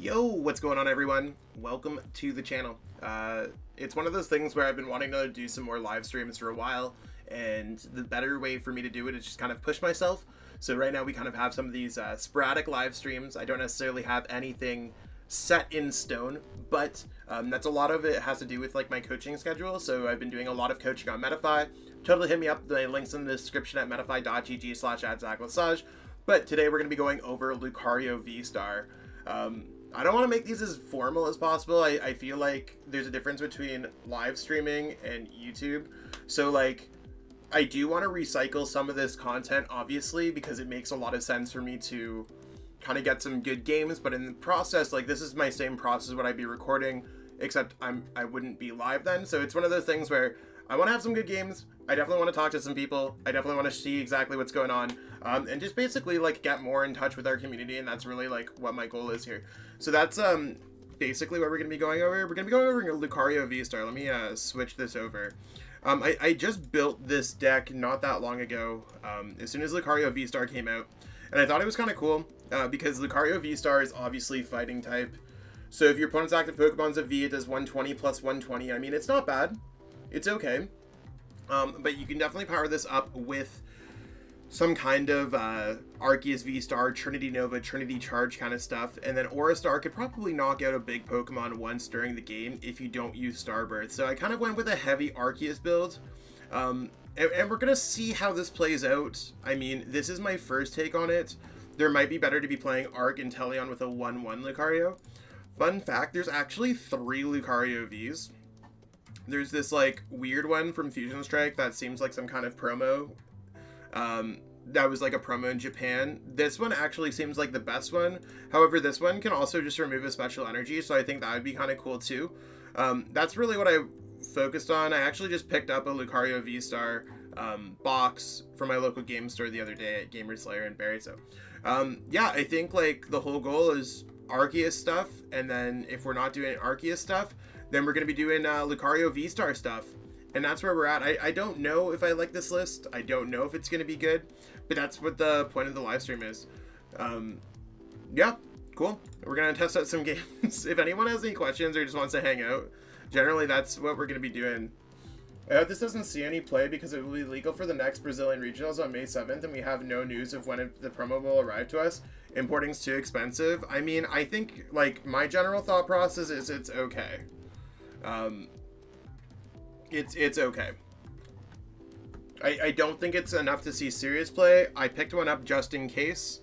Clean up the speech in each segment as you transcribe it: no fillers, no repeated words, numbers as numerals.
Yo, what's going on, everyone? Welcome to the channel. It's one of those things where I've been wanting to do some more live streams for a while, and the better way for me to do it is just kind of push myself. So right now we kind of have some of these sporadic live streams. I don't necessarily have anything set in stone, but that's a lot of it has to do with like my coaching schedule. So I've been doing a lot of coaching on Metafy. Totally hit me up. The link's in the description at metafy.gg/@ZachLassage. But today we're going to be going over Lucario VSTAR. I don't want to make these as formal as possible. I feel like there's a difference between live streaming and YouTube. So like, I do want to recycle some of this content, obviously, because it makes a lot of sense for me to kind of get some good games. But in the process, like, this is my same process what I'd be recording, except I wouldn't be live then. So it's one of those things where I want to have some good games. I definitely want to talk to some people. I definitely want to see exactly what's going on, and just basically like get more in touch with our community. And that's really like what my goal is here. So that's basically what we're going to be going over. We're going to be going over Lucario VSTAR. Let me switch this over. I just built this deck not that long ago, as soon as Lucario VSTAR came out, and I thought it was kind of cool because Lucario VSTAR is obviously fighting type. So if your opponent's active Pokemon's a V, it does 120 plus 120. I mean, it's not bad. It's okay. But you can definitely power this up with some kind of Arceus V-Star, Trinity Nova, Trinity Charge kind of stuff. And then Aura Star could probably knock out a big Pokemon once during the game if you don't use Starbirth. So I kind of went with a heavy Arceus build. And we're going to see how this plays out. I mean, this is my first take on it. There might be better to be playing Arc and Teleon with a 1-1 Lucario. Fun fact, there's actually 3 Lucario Vs. There's this like weird one from Fusion Strike that seems like some kind of promo. That was like a promo in Japan. This one actually seems like the best one. However, this one can also just remove a special energy, so I think that would be kind of cool too. That's really what I focused on. I actually just picked up a Lucario V-Star box from my local game store the other day at Gamer Slayer in Barrie. So yeah, I think like the whole goal is Arceus stuff, and then if we're not doing Arceus stuff, then we're going to be doing Lucario V-Star stuff. And that's where we're at. I don't know if I like this list. I don't know if it's going to be good. But that's what the point of the live stream is. Yeah, cool. We're going to test out some games. If anyone has any questions or just wants to hang out, generally that's what we're going to be doing. I hope this doesn't see any play because it will be legal for the next Brazilian regionals on May 7th. And we have no news of when the promo will arrive to us. Importing's too expensive. I mean, I think like my general thought process is it's okay. It's okay. I don't think it's enough to see serious play. I picked one up just in case,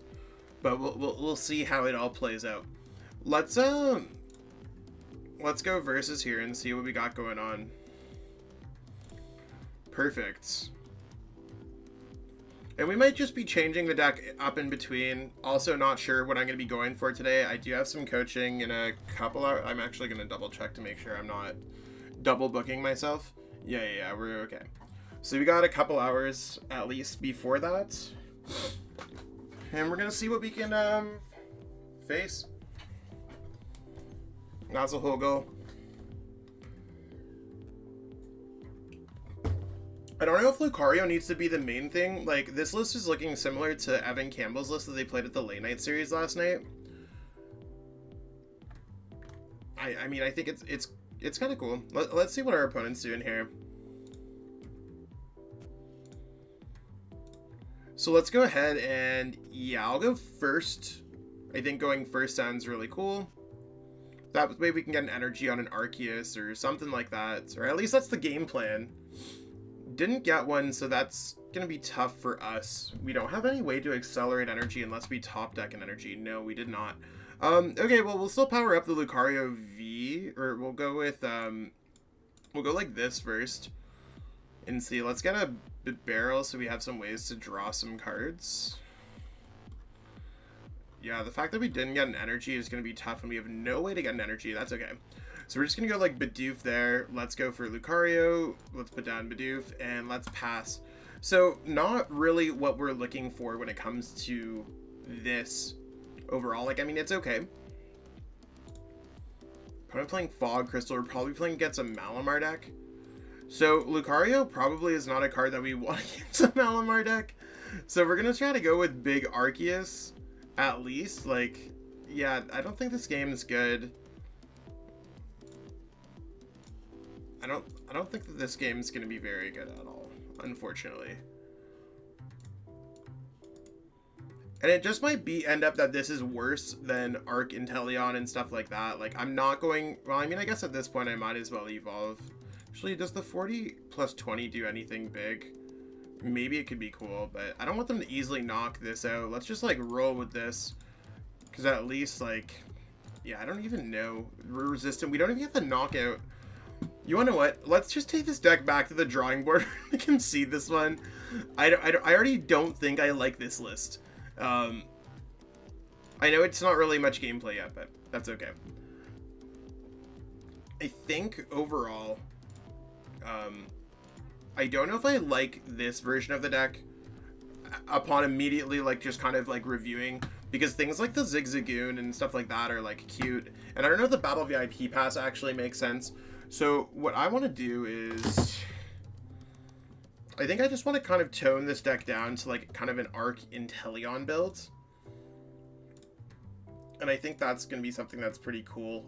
but we'll see how it all plays out. Let's go versus here and see what we got going on. Perfect. And we might just be changing the deck up in between. Also not sure what I'm going to be going for today. I do have some coaching in a couple hours. I'm actually going to double check to make sure I'm not double booking myself. Yeah, we're okay. So we got a couple hours at least before that. And we're going to see what we can face. That's the whole goal. I don't know if Lucario needs to be the main thing. Like, this list is looking similar to Evan Campbell's list that they played at the late night series last night. I mean, I think it's kind of cool. Let's see what our opponent's doing here. So let's go ahead and, yeah, I'll go first. I think going first sounds really cool. That way we can get an energy on an Arceus or something like that. Or at least that's the game plan. Didn't get one, so that's going to be tough for us. We don't have any way to accelerate energy unless we top deck an energy. No, we did not. Okay, well, we'll still power up the Lucario V, or we'll go with, we'll go like this first, and see. Let's get a barrel so we have some ways to draw some cards. Yeah, the fact that we didn't get an energy is going to be tough, and we have no way to get an energy. That's okay. So we're just going to go like Bidoof there. Let's go for Lucario. Let's put down Bidoof, and let's pass. So not really what we're looking for when it comes to this overall. Like, I mean, it's okay. Probably playing Fog Crystal. We're probably playing against a Malamar deck. So Lucario probably is not a card that we want against a Malamar deck. So we're going to try to go with Big Arceus at least. Like, Yeah, I don't think this game is good. I don't think that this game is going to be very good at all, unfortunately. And it just might end up that this is worse than Arc Inteleon and stuff like that. Like, I'm not going... Well, I mean, I guess at this point I might as well evolve. Actually, does the 40 plus 20 do anything big? Maybe it could be cool, but I don't want them to easily knock this out. Let's just, like, roll with this. Because at least, like... Yeah, I don't even know. We're resistant. We don't even have to knock out... You wanna know what? Let's just take this deck back to the drawing board. I can see this one. I already don't think I like this list. I know it's not really much gameplay yet, but that's okay. I think overall, I don't know if I like this version of the deck upon immediately, like, just kind of, like, reviewing, because things like the Zigzagoon and stuff like that are, like, cute, and I don't know if the Battle VIP Pass actually makes sense. So what I want to do is, I think I just want to kind of tone this deck down to, like, kind of an Arc Inteleon build. And I think that's going to be something that's pretty cool.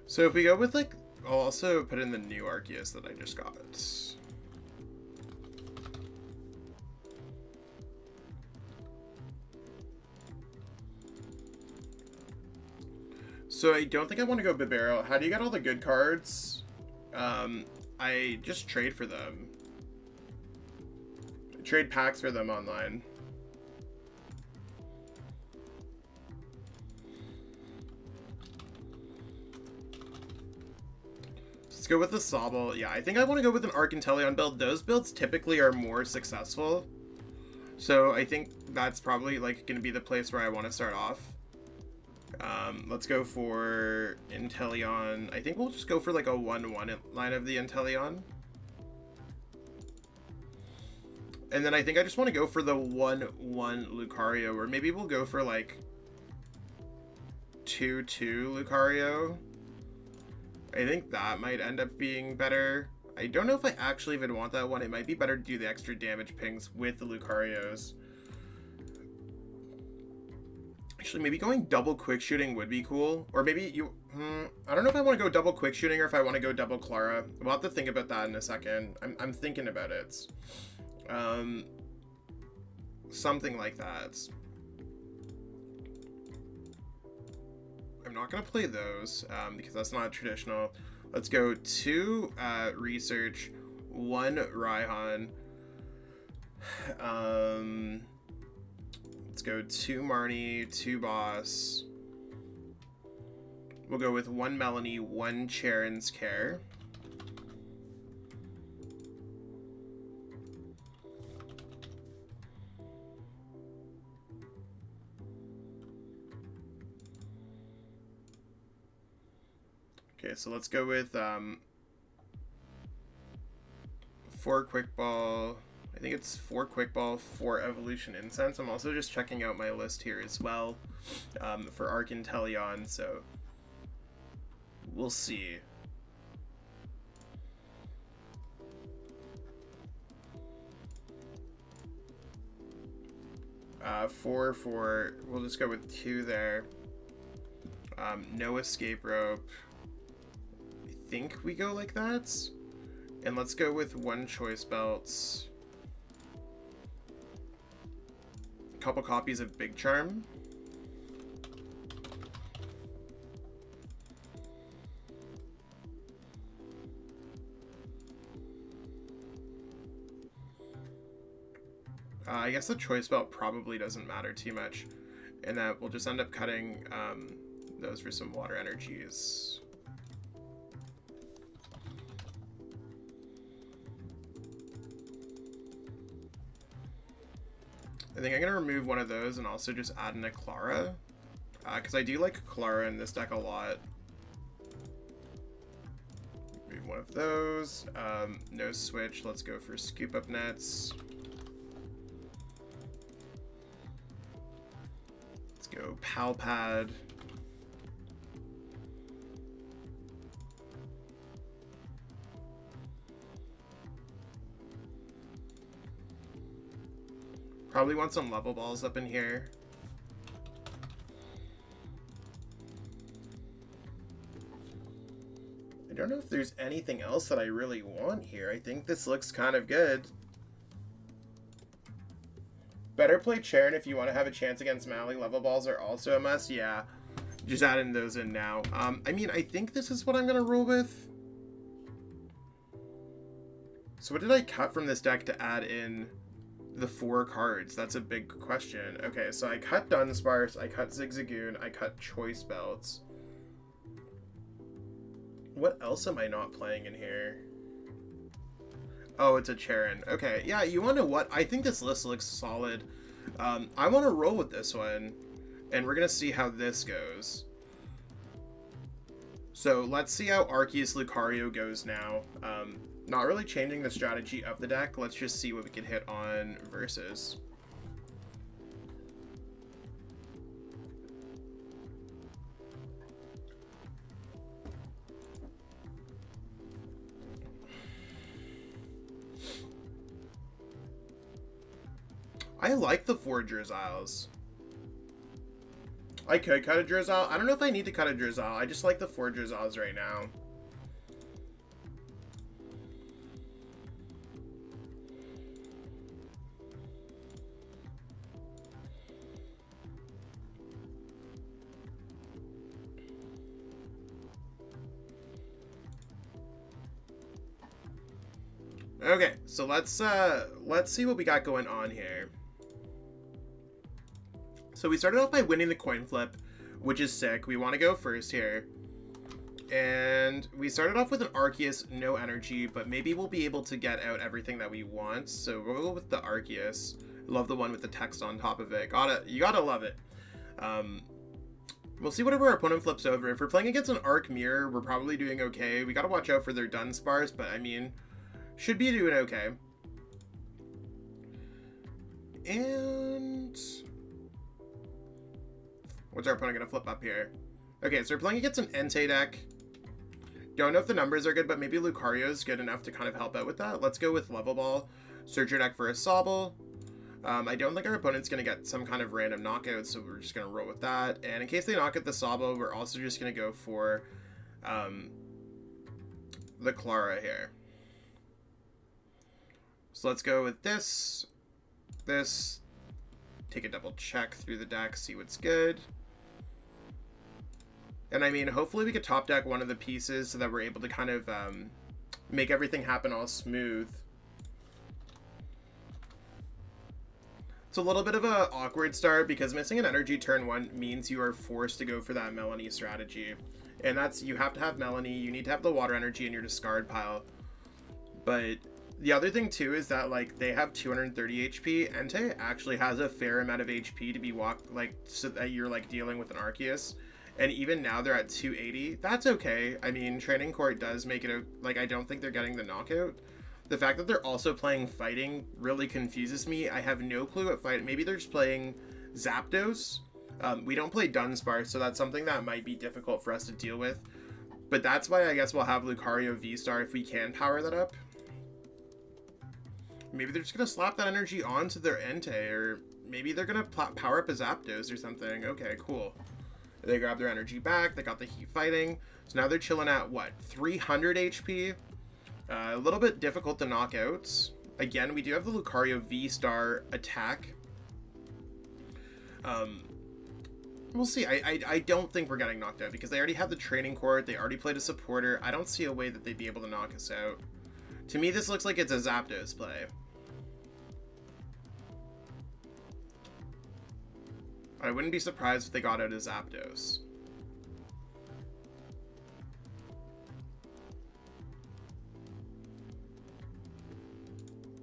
So if we go with, like, I'll also put in the new Arceus that I just got. So I don't think I want to go Bibarel. How do you get all the good cards? I just trade for them. Trade packs for them online. Let's go with the Sobble. Yeah, I think I want to go with an Arc Inteleon build. Those builds typically are more successful. So I think that's probably, like, going to be the place where I want to start off. Let's go for Inteleon. I think we'll just go for, like, a 1-1 line of the Inteleon. And then I think I just want to go for the 1-1 Lucario, or maybe we'll go for, like, 2-2 Lucario. I think that might end up being better. I don't know if I actually even want that one. It might be better to do the extra damage pings with the Lucarios. Actually, maybe going double quick shooting would be cool. Or maybe you... I don't know if I want to go double quick shooting or if I want to go double Clara. We'll have to think about that in a second. I'm thinking about it. Something like that. I'm not going to play those because that's not traditional. Let's go 2 Research, 1 Raihan. Let's go 2 Marnie, 2 Boss. We'll go with 1 Melanie, 1 Charon's Care. Okay, so let's go with 4 Quick Ball. I think it's 4 Quick Ball, 4 Evolution Incense. I'm also just checking out my list here as well for Arc Inteleon, so we'll see. We'll just go with 2 there. No Escape Rope. I think we go like that. And let's go with 1 Choice Belts. A couple copies of Big Charm. I guess the Choice Belt probably doesn't matter too much. And that we'll just end up cutting those for some Water Energies. I think I'm going to remove one of those and also just add in a Clara. Because I do like Clara in this deck a lot. Remove one of those. No switch. Let's go for Scoop Up Nets. go Palpad. Probably want some level balls up in here. I don't know if there's anything else that I really want here. I think this looks kind of good. Better play Charon if you want to have a chance against Mally. Level balls are also a must. Yeah, just adding those in now. I mean, I think this is what I'm going to roll with. So what did I cut from this deck to add in the 4 cards? That's a big question. Okay, so I cut Dunsparce, I cut Zigzagoon, I cut Choice Belts. What else am I not playing in here? Oh, it's a Charon. Okay, yeah, you want to know what? I think this list looks solid. I want to roll with this one, and we're going to see how this goes. So let's see how Arceus Lucario goes now. Not really changing the strategy of the deck. Let's just see what we can hit on versus. I like the 4 Drizzles. I could cut a Drizzle. I don't know if I need to cut a Drizzle. I just like the 4 Drizzles right now. Okay, so let's see what we got going on here. So we started off by winning the coin flip, which is sick. We want to go first here. And we started off with an Arceus, no energy, but maybe we'll be able to get out everything that we want. So we'll go with the Arceus. Love the one with the text on top of it. You gotta love it. We'll see whatever our opponent flips over. If we're playing against an Arc Mirror, we're probably doing okay. We gotta watch out for their Dunsparce, but I mean, should be doing okay. And what's our opponent gonna flip up here? Okay, so we're playing against an Entei deck. Don't know if the numbers are good, but maybe Lucario is good enough to kind of help out with that. Let's go with Level Ball. Search your deck for a Sobble. I don't think our opponent's going to get some kind of random knockout, so we're just going to roll with that. And in case they knock out the Sobble, we're also just going to go for the Clara here. So let's go with this. Take a double check through the deck, see what's good. And I mean, hopefully we could top deck one of the pieces so that we're able to kind of make everything happen all smooth. It's a little bit of an awkward start because missing an energy turn 1 means you are forced to go for that Melanie strategy. And that's, you have to have Melanie, you need to have the water energy in your discard pile. But the other thing too is that like they have 230 HP. Entei actually has a fair amount of HP to be so that you're like dealing with an Arceus. And even now they're at 280. That's okay. I mean, Training Court does make it like I don't think they're getting the knockout. The fact that they're also playing fighting really confuses me. I have no clue what fight. Maybe they're just playing Zapdos. We don't play Dunsparce, so that's something that might be difficult for us to deal with. But that's why I guess we'll have Lucario VSTAR if we can power that up. Maybe they're just going to slap that energy onto their Entei, or maybe they're going to power up a Zapdos or something. Okay, cool. They grab their energy back. They got the Heat Fighting. So now they're chilling at, what, 300 HP? A little bit difficult to knock out. Again, we do have the Lucario V-Star attack. We'll see. I don't think we're getting knocked out because they already have the Training Court. They already played a supporter. I don't see a way that they'd be able to knock us out. To me, this looks like it's a Zapdos play. I wouldn't be surprised if they got out a Zapdos.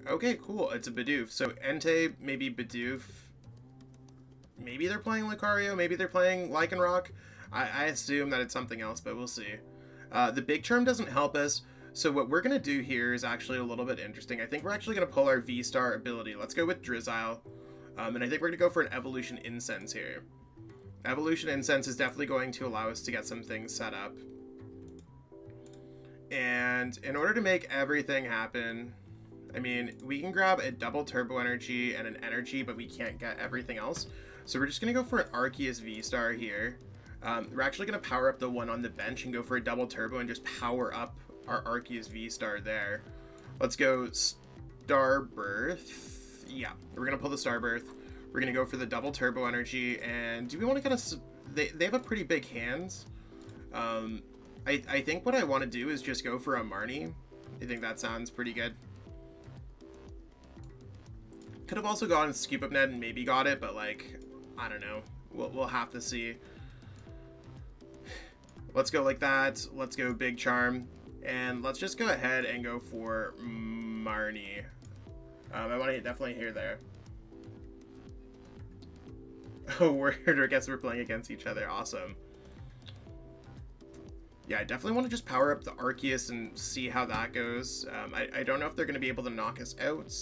Okay, cool. It's a Bidoof. So Entei, maybe Bidoof. Maybe they're playing Lucario. Maybe they're playing Lycanroc. I assume that it's something else, but we'll see. The Big Charm doesn't help us. So what we're going to do here is actually a little bit interesting. I think we're actually going to pull our V-Star ability. Let's go with Drizzile. And I think we're going to go for an Evolution Incense here. Evolution Incense is definitely going to allow us to get some things set up. And in order to make everything happen, I mean, we can grab a double turbo energy and an energy, but we can't get everything else. So we're just going to go for an Arceus V-Star here. We're actually going to power up the one on the bench and go for a double turbo and just power up our Arceus V-Star there. Let's go Starbirth. Yeah, we're going to pull the Starbirth. We're going to go for the double turbo energy. And do we want to kind of... They have a pretty big hand. I think what I want to do is just go for a Marnie. I think that sounds pretty good. Could have also gone Scoop Up Net and maybe got it, but like, I don't know. We'll have to see. Let's go like that. Let's go Big Charm. And let's just go ahead and go for Marnie. I want to definitely hear there. Oh, word. I guess we're playing against each other. Awesome. Yeah, I definitely want to just power up the Arceus and see how that goes. I don't know if they're going to be able to knock us out.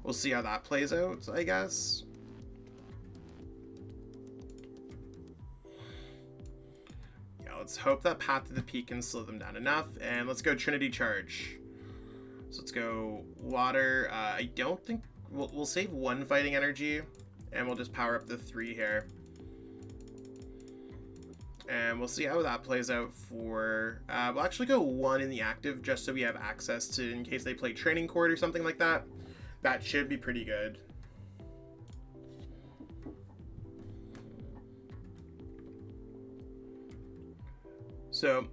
We'll see how that plays out, I guess. Yeah, let's hope that Path to the Peak can slow them down enough. And let's go Trinity Charge. So let's go Water. I don't think... We'll save one fighting energy. And we'll just power up the 3 here. And we'll see how that plays out for... we'll actually go 1 in the active just so we have access to... In case they play Training Court or something like that. That should be pretty good. So,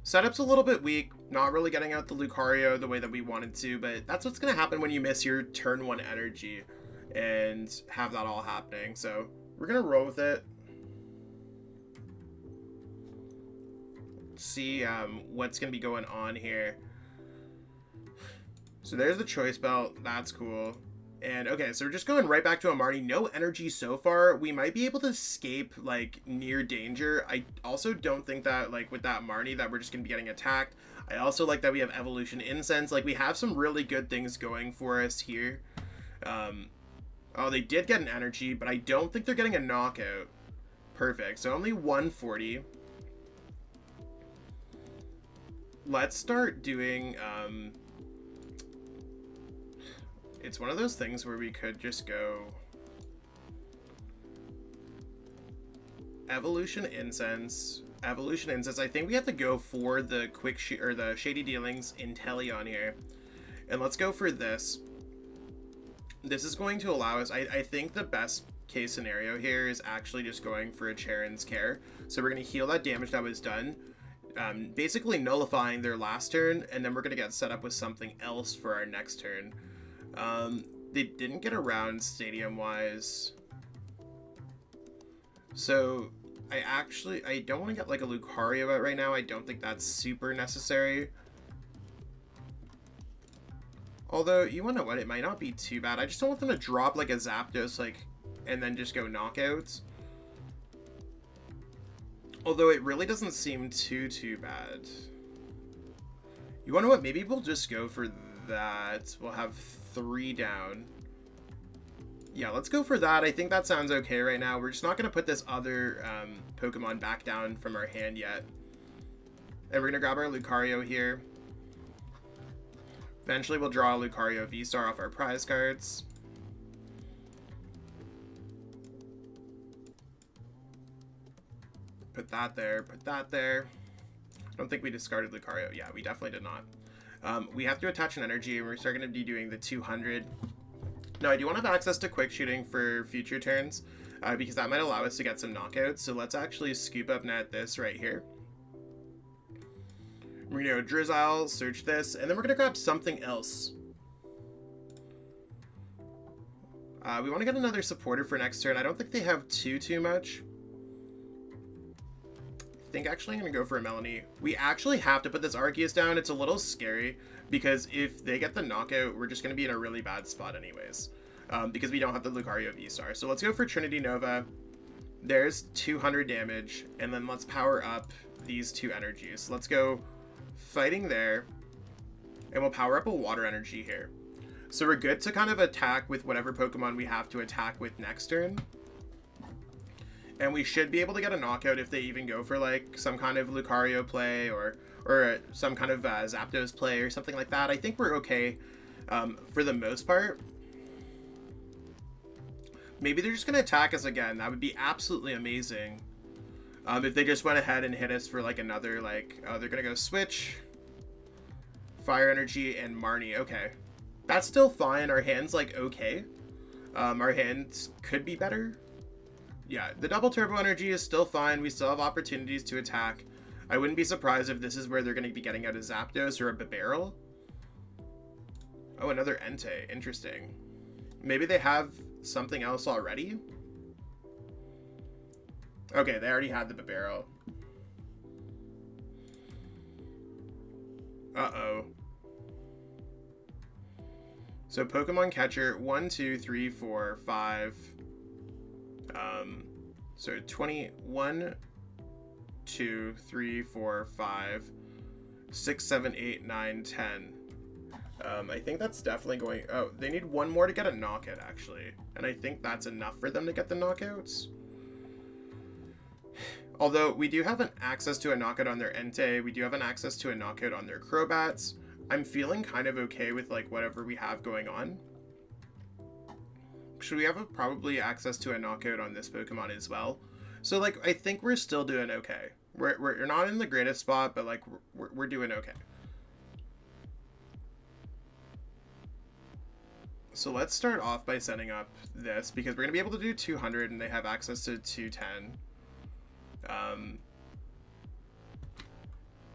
setup's a little bit weak. Not really getting out the Lucario the way that we wanted to, but that's what's going to happen when you miss your turn 1 energy and have that all happening. So, we're going to roll with it. See what's going to be going on here. So there's the Choice Belt. That's cool. And okay, so we're just going right back to a Marnie. No energy so far. We might be able to escape like near danger. I also don't think that like with that Marnie that we're just going to be getting attacked. I also like that we have Evolution Incense. Like we have some really good things going for us here. Oh, they did get an energy, but I don't think they're getting a knockout. Perfect. So only 140. Let's start doing... It's one of those things where we could just go Evolution Incense. Evolution Incense. I think we have to go for the the Shady Dealings Inteleon here. And let's go for this. This is going to allow us... I think the best case scenario here is actually just going for a Charon's Care. So we're going to heal that damage that was done. Basically nullifying their last turn. And then we're going to get set up with something else for our next turn. They didn't get around stadium-wise. So, I don't want to get like a Lucario out right now. I don't think that's super necessary. Although, you want to know what? It might not be too bad. I just don't want them to drop like a Zapdos, like, and then just go knockouts. Although, it really doesn't seem too bad. You want to know what? Maybe we'll just go for that. We'll have 3 down. Yeah, let's go for that. I think that sounds okay right now. We're just not going to put this other Pokemon back down from our hand yet. And we're going to grab our Lucario here. Eventually we'll draw a Lucario V-Star off our prize cards. Put that there. Put that there. I don't think we discarded Lucario. Yeah, we definitely did not. We have to attach an energy, and we're starting to be doing the 200. Now, I do want to have access to Quick Shooting for future turns, because that might allow us to get some knockouts. So let's actually Scoop Up Net this right here. We're going to go Drizzile, search this, and then we're going to grab something else. We want to get another supporter for next turn. I don't think they have too much. I think actually I'm going to go for a Melanie. We actually have to put this Arceus down. It's a little scary because if they get the knockout, we're just going to be in a really bad spot anyways, because we don't have the Lucario V-Star. So let's go for Trinity Nova. There's 200 damage, and then let's power up these 2 energies. Let's go Fighting there, and we'll power up a Water Energy here. So we're good to kind of attack with whatever Pokemon we have to attack with next turn. And we should be able to get a knockout if they even go for like some kind of Lucario play or some kind of Zapdos play or something like that. I think we're okay for the most part. Maybe they're just going to attack us again. That would be absolutely amazing. If they just went ahead and hit us for like another, like, oh, they're going to go Switch, Fire Energy, and Marnie. Okay. That's still fine. Our hand's like okay. Our hands could be better. Yeah, the double Turbo Energy is still fine. We still have opportunities to attack. I wouldn't be surprised if this is where they're going to be getting out a Zapdos or a Bibarel. Oh, another Entei. Interesting. Maybe they have something else already? Okay, they already had the Bibarel. Uh-oh. So Pokemon Catcher, 1, 2, 3, 4, 5. So 21, 2, 3, 4, 5, 6, 7, 8, 9, 10. I think that's definitely going... Oh, they need one more to get a knockout, actually. And I think that's enough for them to get the knockouts. Although, we do have an access to a knockout on their Entei. We do have an access to a knockout on their Crobats. I'm feeling kind of okay with, like, whatever we have going on. Should we have probably access to a knockout on this Pokemon as well? So, like, I think we're still doing okay. We're not in the greatest spot, but, like, we're doing okay. So let's start off by setting up this, because we're going to be able to do 200, and they have access to 210.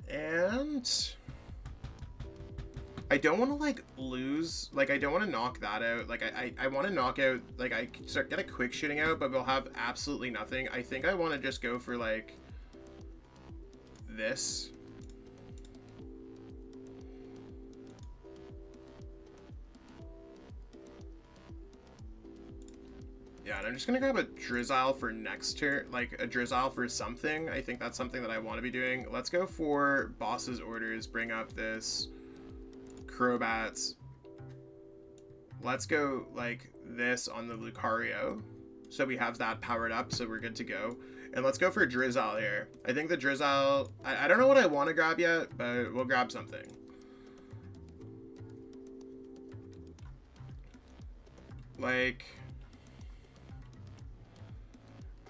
And I don't want to, like, lose, like, I don't want to knock that out. Like, I want to knock out, like, I start get a quick shooting out, but we'll have absolutely nothing. I think I want to just go for, like, this. Yeah, and I'm just going to grab a Drizzile for next turn, like a Drizzile for something. I think that's something that I want to be doing. Let's go for Boss's Orders, bring up this Crobats. Let's go like this on the Lucario. So we have that powered up, so we're good to go. And let's go for Drizzile here. I think the Drizzile, I don't know what I want to grab yet, but we'll grab something. Like...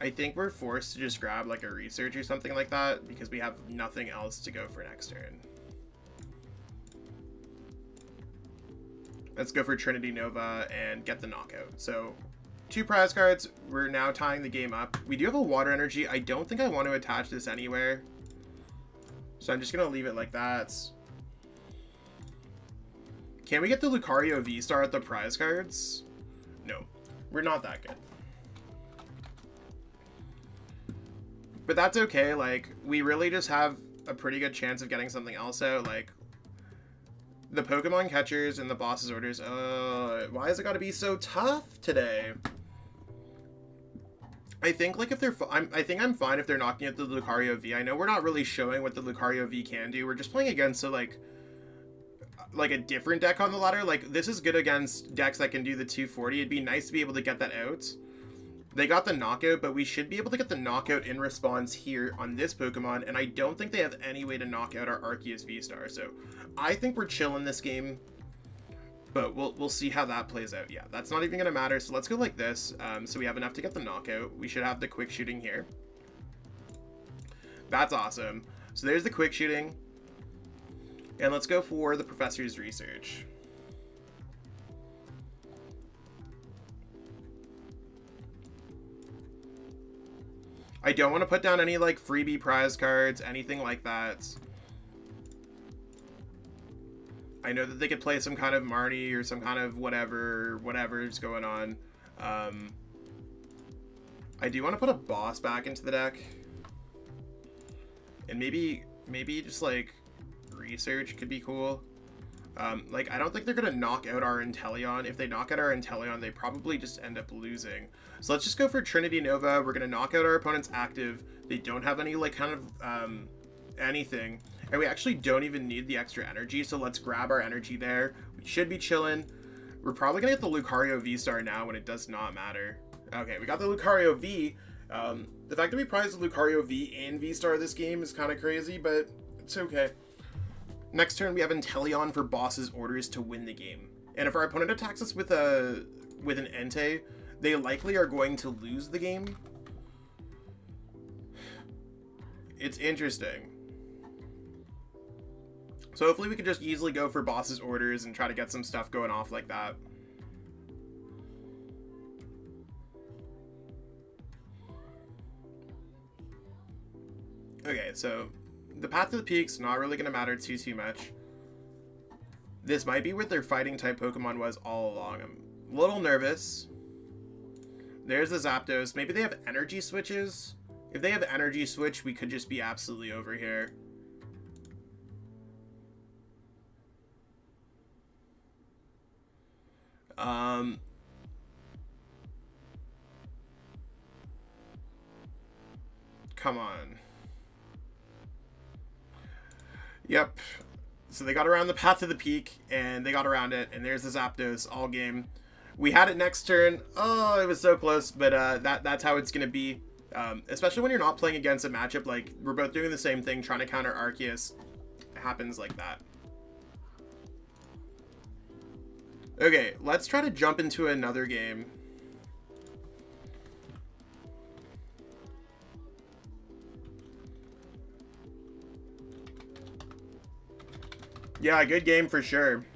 I think we're forced to just grab like a research or something like that because we have nothing else to go for next turn. Let's go for Trinity Nova and get the knockout. So 2 prize cards. We're now tying the game up. We do have a water energy. I don't think I want to attach this anywhere. So I'm just going to leave it like that. Can we get the Lucario VSTAR at the prize cards? No, we're not that good. But that's okay, like, we really just have a pretty good chance of getting something else out, like, the Pokemon Catchers and the Boss's Orders. Why has it got to be so tough today? I think, like, if they're, I think I'm fine if they're knocking at the Lucario V. I know we're not really showing what the Lucario V can do. We're just playing against, so, like a different deck on the ladder. Like, this is good against decks that can do the 240. It'd be nice to be able to get that out. They got the knockout, but we should be able to get the knockout in response here on this Pokemon, and I don't think they have any way to knock out our Arceus V-Star, so I think we're chilling this game, but we'll see how that plays out. Yeah, that's not even going to matter, so let's go like this. So we have enough to get the knockout. We should have the quick shooting here. That's awesome. So there's the quick shooting, and let's go for the Professor's Research. I don't want to put down any, like, freebie prize cards, anything like that. I know that they could play some kind of Marnie or some kind of whatever's going on. I do want to put a boss back into the deck. And maybe just, like, research could be cool. Like, I don't think they're going to knock out our Inteleon. If they knock out our Inteleon, they probably just end up losing. So let's just go for Trinity Nova. We're going to knock out our opponent's active. They don't have any, like, kind of, anything. And we actually don't even need the extra energy, so let's grab our energy there. We should be chilling. We're probably going to get the Lucario V-Star now when it does not matter. Okay, we got the Lucario V. The fact that we prized Lucario V and V-Star this game is kind of crazy, but it's okay. Next turn, we have Inteleon for boss's orders to win the game. And if our opponent attacks us with an Entei, they likely are going to lose the game. It's interesting. So hopefully we can just easily go for boss's orders and try to get some stuff going off like that. Okay, so the path to the peak's not really going to matter too much. This might be what their fighting type Pokemon was all along. I'm a little nervous. There's the Zapdos. Maybe they have energy switches. If they have energy switch, we could just be absolutely over here. Come on. Yep. So they got around the path to the peak, and they got around it, and there's the Zapdos all game. We had it next turn. Oh, it was so close, but that's how it's going to be. Especially when you're not playing against a matchup like we're both doing the same thing, trying to counter Arceus. It happens like that. Okay, let's try to jump into another game. Yeah, good game for sure.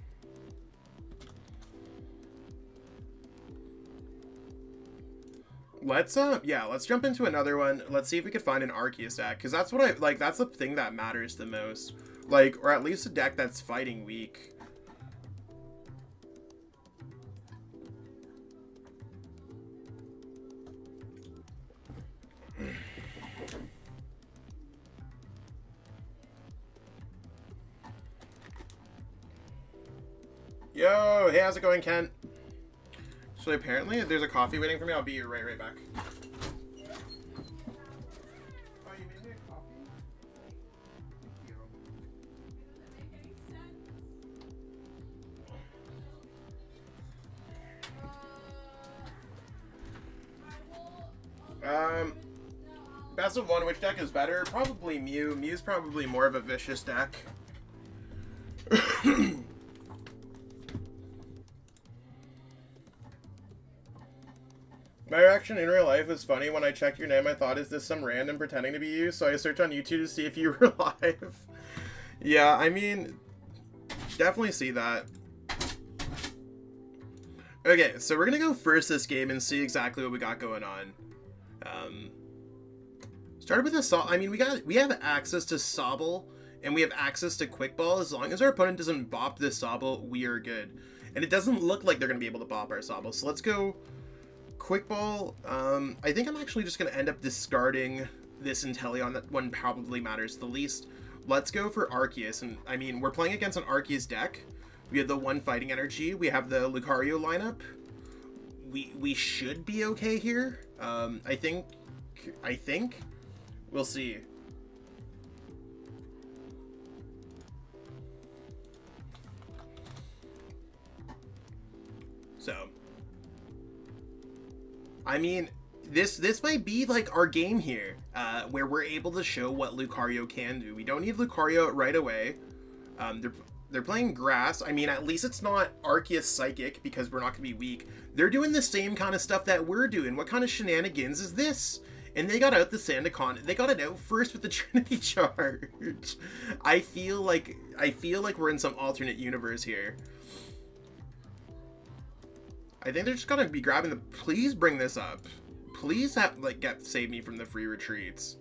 Let's jump into another one. Let's see if we could find an Arceus deck, because that's what I like. That's the thing that matters the most, like, or at least a deck that's fighting weak. Yo, hey, how's it going, Kent? So apparently there's a coffee waiting for me. I'll be right back. Oh, you made me a coffee? Thank you. Best of one, which deck is better? Probably Mew. Mew's probably more of a vicious deck. My reaction in real life is funny. When I checked your name, I thought, is this some random pretending to be you? So I searched on YouTube to see if you were live. Yeah, I mean, definitely see that. Okay, so we're gonna go first this game and see exactly what we got going on. Started with a I mean, we have access to Sobble and we have access to Quick Ball. As long as our opponent doesn't bop this Sobble, we are good. And it doesn't look like they're gonna be able to bop our Sobble. So let's go Quick Ball. I think I'm actually just gonna end up discarding this Inteleon. That one probably matters the least. Let's go for Arceus. And I mean, we're playing against an Arceus deck. We have the one fighting energy. We have the Lucario lineup. We should be okay here. I think we'll see. So, I mean, this might be like our game here, where we're able to show what Lucario can do. We don't need Lucario right away. They're playing grass. I mean, at least it's not Arceus Psychic, because we're not going to be weak. They're doing the same kind of stuff that we're doing. What kind of shenanigans is this? And they got out the Sandaconda. They got it out first with the Trinity Charge. I feel like we're in some alternate universe here. I think they're just gonna be grabbing the. Please bring this up. Please save me from the free retreats.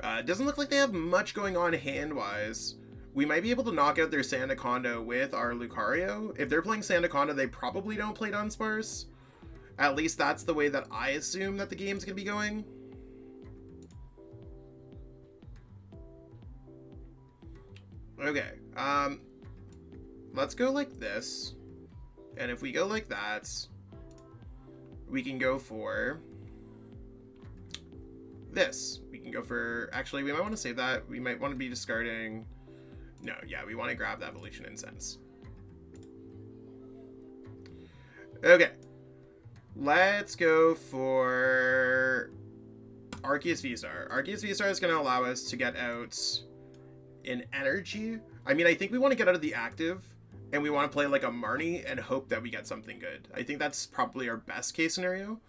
It doesn't look like they have much going on hand-wise. We might be able to knock out their Sandaconda with our Lucario. If they're playing Sandaconda, they probably don't play Dunsparce. At least that's the way that I assume that the game's gonna be going. Okay, let's go like this. And if we go like that, we can go for this. We can go for, actually, we might want to save that. We might want to be discarding. No, yeah, we want to grab the Evolution Incense. Okay. Let's go for Arceus VSTAR. Arceus VSTAR is going to allow us to get out an energy. I mean, I think we want to get out of the active, and we want to play like a Marnie and hope that we get something good. I think that's probably our best case scenario.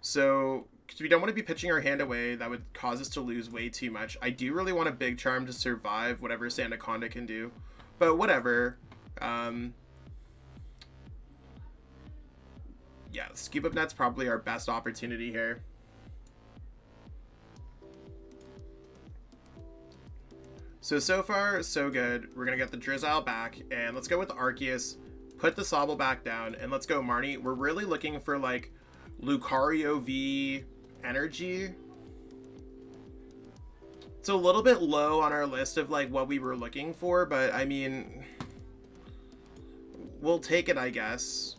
So, because we don't want to be pitching our hand away, that would cause us to lose way too much. I do really want a Big Charm to survive whatever Sandaconda can do, but whatever. Yeah, Scoop Up Net's probably our best opportunity here. So far, so good. We're going to get the Drizzile back, and let's go with Arceus, put the Sobble back down, and let's go Marnie. We're really looking for, like, Lucario V energy. It's a little bit low on our list of, like, what we were looking for, but, I mean, we'll take it, I guess.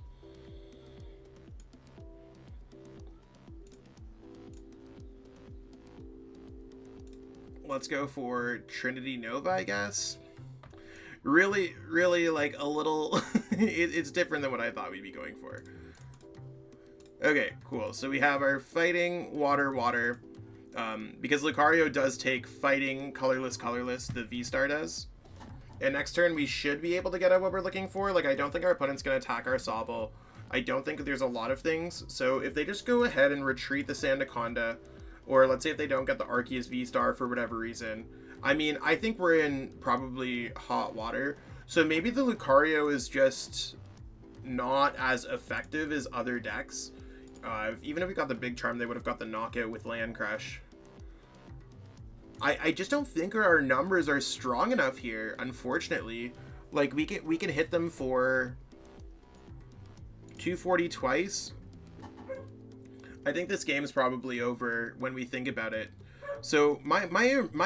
Let's go for Trinity Nova, I guess. Really, like, a little... it's different than what I thought we'd be going for. Okay, cool. So we have our fighting, water, because Lucario does take fighting, colorless, the V-Star does. And next turn, we should be able to get out what we're looking for. Like, I don't think our opponent's going to attack our Sobble. I don't think there's a lot of things. So if they just go ahead and retreat the Sandaconda, or let's say if they don't get the Arceus V-Star for whatever reason, I mean, I think we're in probably hot water. So maybe the Lucario is just not as effective as other decks. Even if we got the Big Charm, they would have got the knockout with Land Crush. I just don't think our numbers are strong enough here, unfortunately. Like, we can hit them for 240 twice. I think this game is probably over when we think about it. So my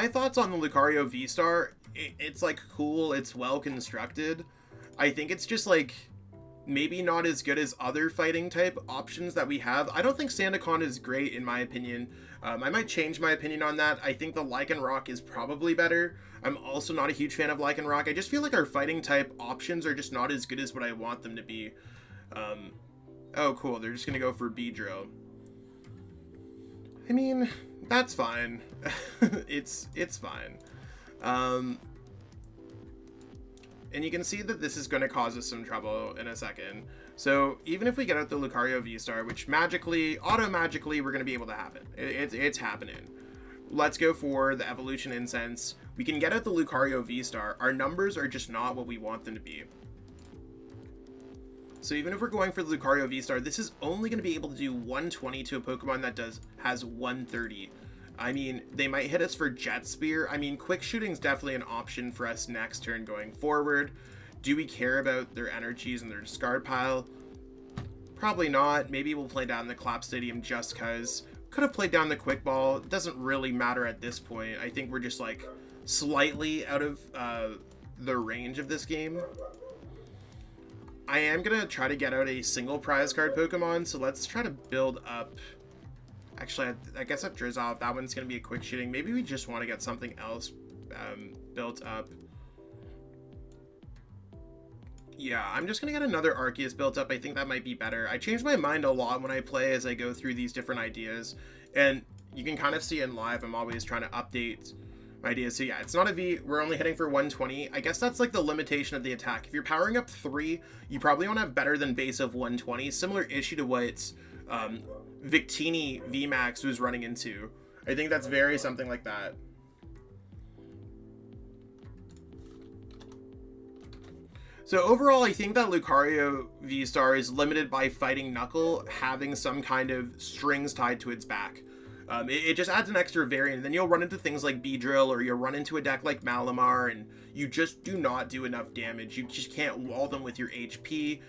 thoughts on the Lucario V-Star, it's like cool, it's well constructed. I think it's just like maybe not as good as other fighting type options that we have. I don't think Sandaconda is great in my opinion. I might change my opinion on that. I think the Lycanroc is probably better. I'm also not a huge fan of Lycanroc. I just feel like our fighting type options are just not as good as what I want them to be. Oh cool, they're just gonna go for Beedrill. I mean, that's fine. it's fine. And you can see that this is going to cause us some trouble in a second. So even if we get out the Lucario V-Star, which magically, auto-magically, we're going to be able to have it. It's happening. Let's go for the Evolution Incense. We can get out the Lucario V-Star. Our numbers are just not what we want them to be. So even if we're going for the Lucario V-Star, this is only going to be able to do 120 to a Pokemon that has 130. I mean, they might hit us for Jet Spear. I mean, Quick Shooting's definitely an option for us next turn going forward. Do we care about their energies and their discard pile? Probably not. Maybe we'll play down the Clap Stadium just because. Could have played down the Quick Ball. It doesn't really matter at this point. I think we're just like slightly out of the range of this game. I am going to try to get out a single prize card Pokemon, so let's try to build up. Actually, I guess at Drizzile, that one's going to be a Quick Shooting. Maybe we just want to get something else built up. Yeah, I'm just going to get another Arceus built up. I think that might be better. I change my mind a lot when I play as I go through these different ideas. And you can kind of see in live, I'm always trying to update my ideas. So yeah, it's not a V. We're only hitting for 120. I guess that's like the limitation of the attack. If you're powering up 3, you probably want to have better than base of 120. Similar issue to what Victini VMAX was running into. I think that's very something like that. So overall, I think that Lucario V-Star is limited by Fighting Knuckle having some kind of strings tied to its back. It just adds an extra variant, and then you'll run into things like Beedrill, or you'll run into a deck like Malamar, and you just do not do enough damage. You just can't wall them with your HP.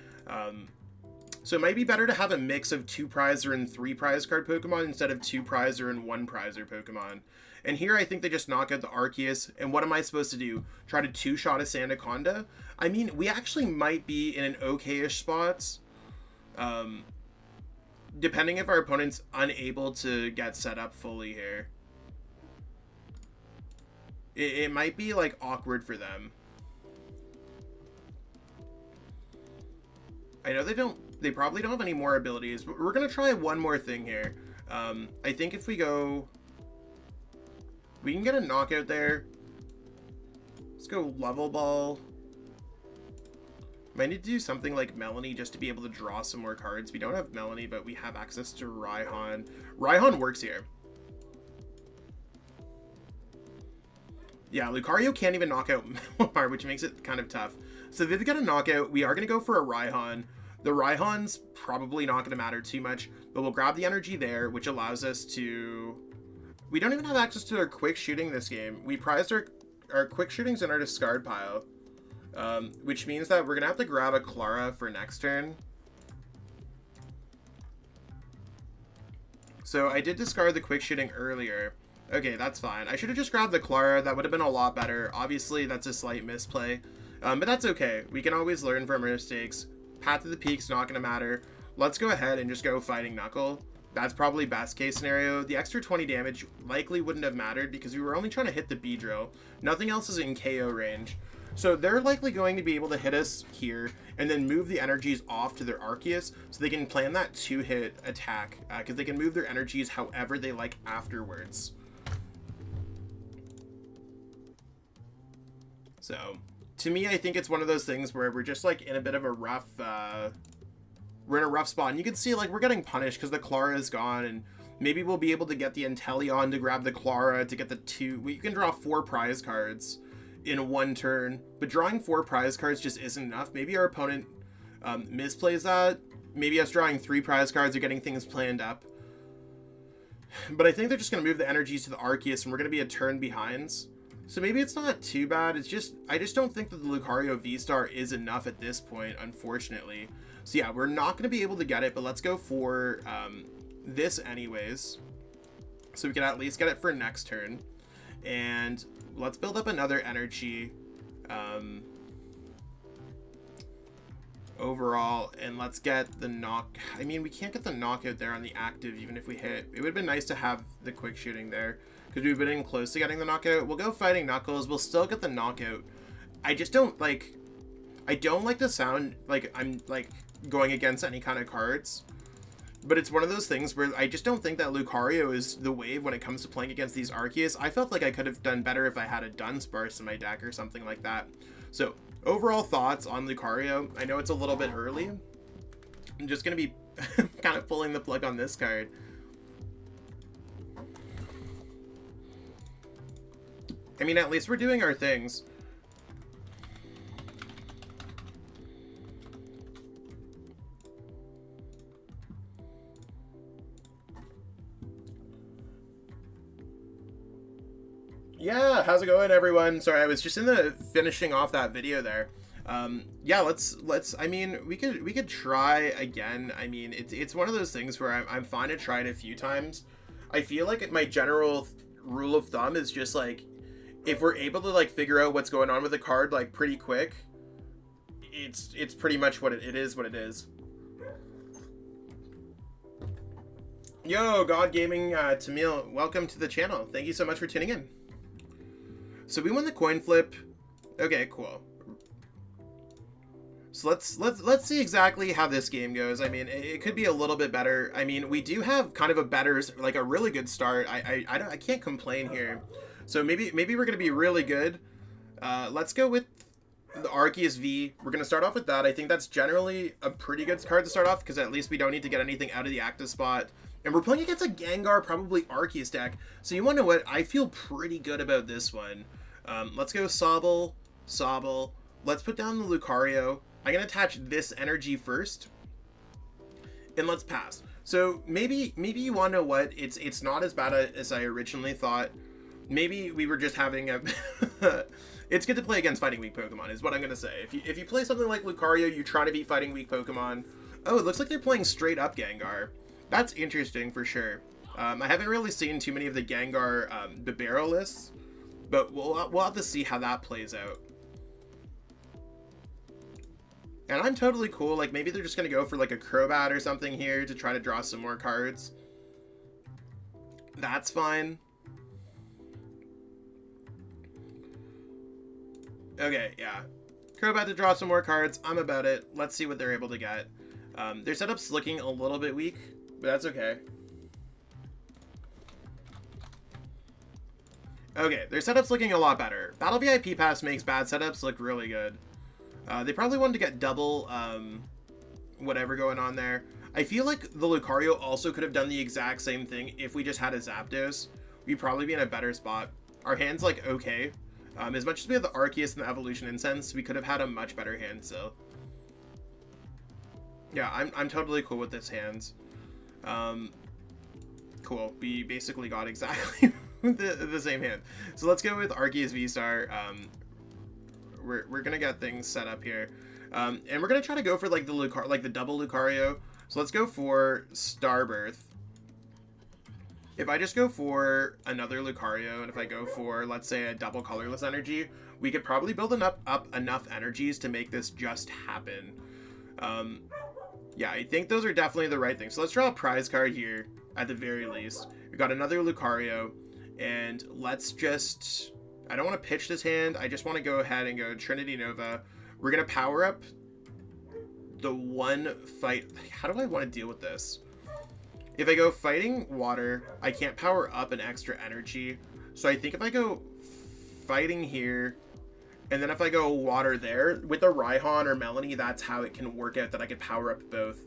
So it might be better to have a mix of 2 prizer and 3 prize card Pokemon instead of 2 prizer and 1 prizer Pokemon. And here I think they just knock out the Arceus, and what am I supposed to do? Try to 2-shot a Sandaconda? I mean, we actually might be in an okay-ish spot. Depending if our opponent's unable to get set up fully here. It might be, like, awkward for them. I know they probably don't have any more abilities, but we're going to try one more thing here. I think if we go We can get a knockout there. Let's go level ball. Might need to do something like Melanie just to be able to draw some more cards. We don't have Melanie, but we have access to Raihan. Raihan works here. Yeah, Lucario can't even knock out Melmar, which makes it kind of tough. So if they get a knockout, we are going to go for a Raihan. The Raihan's probably not going to matter too much, but we'll grab the energy there, which allows us to... We don't even have access to our quick shooting this game. We prized our quick shootings in our discard pile, which means that we're going to have to grab a Clara for next turn. So I did discard the quick shooting earlier. Okay, that's fine. I should have just grabbed the Clara. That would have been a lot better. Obviously, that's a slight misplay, but that's okay. We can always learn from our mistakes. Path to the Peak's not going to matter. Let's go ahead and just go Fighting Knuckle. That's probably best case scenario. The extra 20 damage likely wouldn't have mattered because we were only trying to hit the Beedrill. Nothing else is in KO range. So they're likely going to be able to hit us here and then move the energies off to their Arceus so they can plan that 2-hit attack because they can move their energies however they like afterwards. So to me, I think it's one of those things where we're just like in a bit of a rough... we're in a rough spot, and you can see like we're getting punished because the Clara is gone, and maybe we'll be able to get the Inteleon to grab the Clara to get the 2. We can draw 4 prize cards in 1 turn, but drawing 4 prize cards just isn't enough. Maybe our opponent misplays that. Maybe us drawing 3 prize cards or getting things planned up. But I think they're just going to move the energies to the Arceus, and we're going to be a turn behind. So maybe it's not too bad. It's just, I just don't think that the Lucario VSTAR is enough at this point, unfortunately. So yeah, we're not going to be able to get it, but let's go for this anyways. So we can at least get it for next turn. And let's build up another energy overall, and let's get the knock. I mean, we can't get the knockout there on the active even if we hit. It would have been nice to have the quick shooting there because we've been in close to getting the knockout. We'll go Fighting Knuckles. We'll still get the knockout. I just don't like... I don't like to sound like I'm like going against any kind of cards, but it's one of those things where I just don't think that Lucario is the wave when it comes to playing against these Arceus. I felt like I could have done better if I had a Dunsparce in my deck or something like that. So overall thoughts on Lucario. I know it's a little bit early. I'm just going to be kind of pulling the plug on this card. I mean, at least we're doing our things. Yeah, how's it going, everyone? Sorry, I was just in the finishing off that video there. Yeah, let's. I mean, we could try again. I mean, it's one of those things where I'm fine to try it a few times. I feel like my general rule of thumb is just like, if we're able to like figure out what's going on with a card like pretty quick, it's pretty much what it is. What it is. Yo, God Gaming Tamil, welcome to the channel. Thank you so much for tuning in. So we won the coin flip. Okay, cool. So let's see exactly how this game goes. I mean, it could be a little bit better. I mean, we do have kind of a better, like a really good start. I can't complain here. So maybe we're gonna be really good. Let's go with the Arceus V. We're gonna start off with that. I think that's generally a pretty good card to start off because at least we don't need to get anything out of the active spot. And we're playing against a Gengar, probably Arceus deck. So you want to know what? I feel pretty good about this one. Let's go Sobble. Let's put down the Lucario. I'm going to attach this energy first. And let's pass. So maybe you want to know what? It's not as bad as I originally thought. Maybe we were just having a... It's good to play against fighting weak Pokemon, is what I'm going to say. If you play something like Lucario, you're trying to beat fighting weak Pokemon. Oh, it looks like they're playing straight up Gengar. That's interesting for sure. I haven't really seen too many of the Gengar the barrel lists, but we'll have to see how that plays out. And I'm totally cool. Like maybe they're just gonna go for like a Crobat or something here to try to draw some more cards. That's fine. Okay, yeah. Crobat to draw some more cards. I'm about it. Let's see what they're able to get. Their setup's looking a little bit weak, but that's okay. Okay, their setup's looking a lot better. Battle VIP Pass makes bad setups look really good. They probably wanted to get double whatever going on there. I feel like the Lucario also could have done the exact same thing if we just had a Zapdos. We'd probably be in a better spot. Our hand's like okay. As much as we have the Arceus and the Evolution Incense, we could have had a much better hand still. Yeah, I'm totally cool with this hand. Cool. We basically got exactly the same hand. So let's go with Arceus VSTAR. We're gonna get things set up here, and we're gonna try to go for like the double Lucario. So let's go for Starbirth. If I just go for another Lucario, and if I go for, let's say, a double colorless energy, we could probably build up enough energies to make this just happen. Yeah, I think those are definitely the right things. So let's draw a prize card here, at the very least. We've got another Lucario, and let's just... I don't want to pitch this hand. I just want to go ahead and go Trinity Nova. We're going to power up the one fight. How do I want to deal with this? If I go Fighting Water, I can't power up an extra energy. So I think if I go Fighting here, and then if I go Water there, with a Raihan or Melanie, that's how it can work out that I could power up both.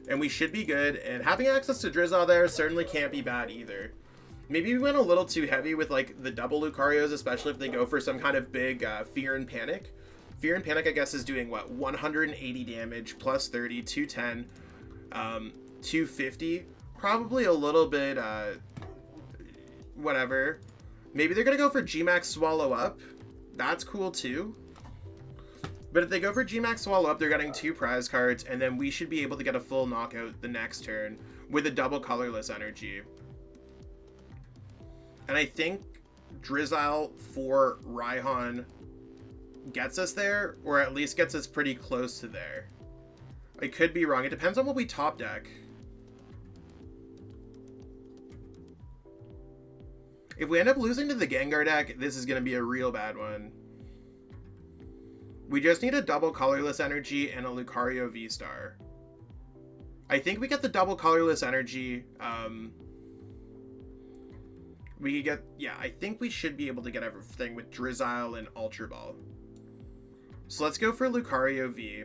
And we should be good. And having access to Drizzle there certainly can't be bad either. Maybe we went a little too heavy with like the double Lucarios, especially if they go for some kind of big Fear and Panic. Fear and Panic, I guess, is doing what? 180 damage, plus 30, 210, 250. Probably a little bit, whatever. Maybe they're going to go for Gmax Swallow Up. That's cool too. But if they go for Gmax Swallow Up, they're getting 2 prize cards, and then we should be able to get a full knockout the next turn with a double colorless energy. And I think Drizzle for Raihan gets us there, or at least gets us pretty close to there. I could be wrong. It depends on what we top deck. If we end up losing to the Gengar deck, this is going to be a real bad one. We just need a double colorless energy and a Lucario VSTAR. I think we get the double colorless energy. We could get, yeah, I think we should be able to get everything with Drizzile and Ultra Ball. So let's go for Lucario V.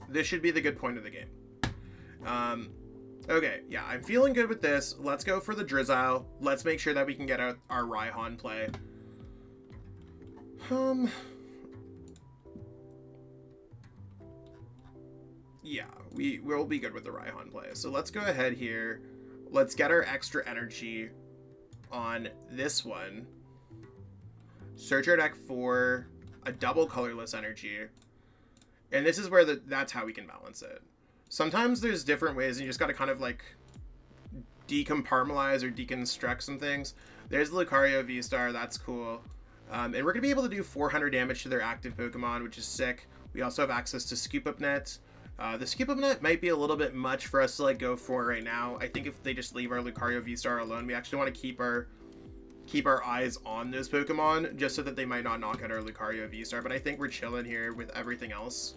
This should be the good point of the game. Okay, yeah, I'm feeling good with this. Let's go for the Drizzile. Let's make sure that we can get our Raihan play. Yeah, we'll be good with the Raihan play. So let's go ahead here. Let's get our extra energy on this one. Search our deck for a double colorless energy. And this is where that's how we can balance it. Sometimes there's different ways, and you just got to kind of like decompartmentalize or deconstruct some things. There's the Lucario VSTAR, that's cool. And we're going to be able to do 400 damage to their active Pokemon, which is sick. We also have access to Scoop Up Net. The Scoop Up Net might be a little bit much for us to like go for right now. I think if they just leave our Lucario VSTAR alone, we actually want to keep our eyes on those Pokemon, just so that they might not knock out our Lucario VSTAR. But I think we're chilling here with everything else.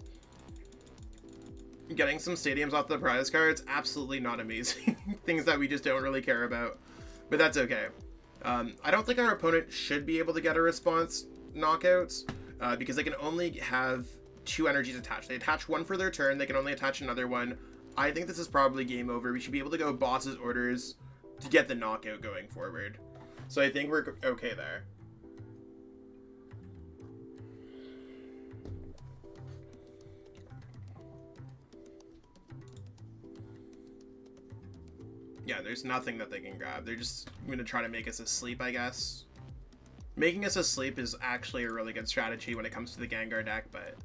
Getting some stadiums off the prize cards, absolutely not amazing. Things that we just don't really care about. But that's okay. I don't think our opponent should be able to get a response knockouts, because they can only have 2 energies attached. They attach one for their turn, they can only attach another one. I think this is probably game over. We should be able to go boss's orders to get the knockout going forward. So I think we're okay there. Yeah, there's nothing that they can grab. They're just going to try to make us asleep, I guess. Making us asleep is actually a really good strategy when it comes to the Gengar deck, but